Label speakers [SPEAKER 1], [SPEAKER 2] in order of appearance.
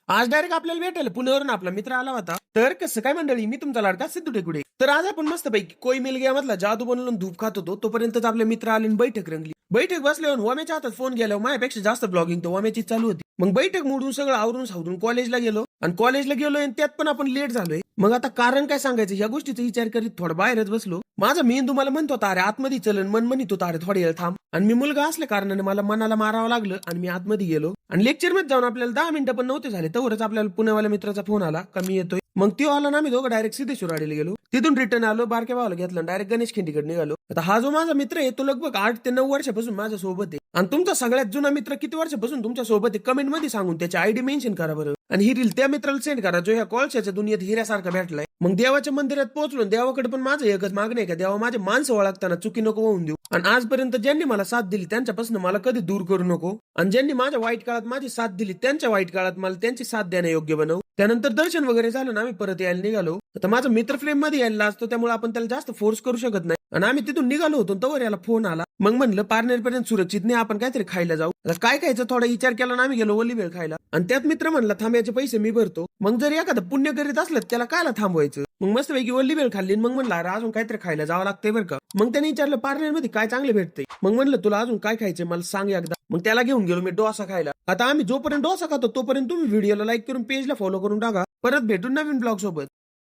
[SPEAKER 1] आज डायरेक्ट आपल्याला भेटायला पुण्यावरून आपला मित्र आला होता. तर कसं काय मंडळी, मी तुमचा लाडका सिद्धू टेकुडे. तर आज आपण मस्तपैकी कोई मिल गया मधला जादू बनवून धूप खात होतो. तोपर्यंत आपले मित्र आले आणि बैठक रंगली. बैठक बसल्यावर वमेच्या हातात फोन गेल्यावर माझ्यापेक्षा जास्त ब्लॉगिंग तर वमेची चालू होती. मग बैठक मोडून सगळं आवरून सावरून कॉलेजला गेलो आणि त्यात पण आपण लेट झालोय. मग आता कारण काय सांगायचं, या गोष्टीचा विचार करीत थोडं बाहेरच बसलो. माझा मेंदू मला म्हणतो होता, अरे आतमध्ये चलन, मन म्हणत होता अरे थोडे वेळ थांब. आणि मी मुलगा असल्या कारणाने मला मनाला मारावं लागलं आणि मी आतमध्ये गेलो. आणि लेक्चर मध्ये जाऊन आपल्याला 10 मिनिटं पण नव्हते झाले तोवरच आपल्याला पुण्यावाल्या मित्राचा फोन आला, कमी येतोय. मग तो आला ना, मी दोघं डायरेक्ट सिद्धेश्वरवाडीला गेलो. तिथून रिटर्न आलो, बारक्या भावाला घेतलं, डायरेक्ट गणेश खिंडीकडे निघालो. आता हा जो माझा मित्र आहे तो लगभग 8 ते 9 वर्षापासून माझ्या सोबत आहे. आणि तुमचा सगळ्यात जुना मित्र किती वर्षापासून तुमच्या सोबत आहे कमेंट मध्ये सांगून त्याची आयडी मेन्शन करा बरं. आणि ही रील त्या मित्राला सेंड करा जो ह्या कॉलच्या दुनियेत हिऱ्यासारखा भेटलाय. मग देवाच्या मंदिरात पोहोचलो, देवाकडे पण माझं एकच मागणं आहे का, देवा माझे माणसं ओळखताना चुकी नको होऊन देऊ. आणि आजपर्यंत ज्यांनी मला साथ दिली त्यांच्यापासून मला कधी दूर करू नको. आणि ज्यांनी माझ्या वाईट काळात माझी साथ दिली त्यांच्या वाईट काळात मला त्यांची साथ देणं योग्य बनव. त्यानंतर दर्शन वगैरे झालं ना, आम्ही परत यायला निघालो. आता माझा मित्र फ्रेम मध्ये यायला असतो त्यामुळे आपण त्याला जास्त फोर्स करू शकत नाही. आणि आम्ही तिथून निघालो होतो तोवर याला फोन आला. मग म्हणलं पारनेरपर्यंत सुरक्षित नाही, आपण काहीतरी खायला जाऊ. आता काय खायचं थोडा विचार केला ना, आम्ही गेलो ओली वेळ खायला. आणि त्यात मित्र म्हणला थांबायचे पैसे मी भरतो. मग जर एखादं पुण्य करीत असलं त्याला कायला थांबवायचं. मग मस्तपैकी ओली वेळ खाल्ली. मग म्हणलं अरे अजून काहीतरी खायला जावं लागतंय बरं का. मग त्याने विचारलं पारनेरमध्ये काय चांगले भेटते. मग म्हणलं तुला अजून काय खायचंय मला सांग एकदा. मग त्याला घेऊन गेलो मी डोसा खायला. आता आम्ही जोपर्यंत डोसा खातो तोपर्यंत तुम्ही व्हिडिओला लाईक करून पेजला फॉलो करून टाका. परत भेटून नवीन ब्लॉग सोबत.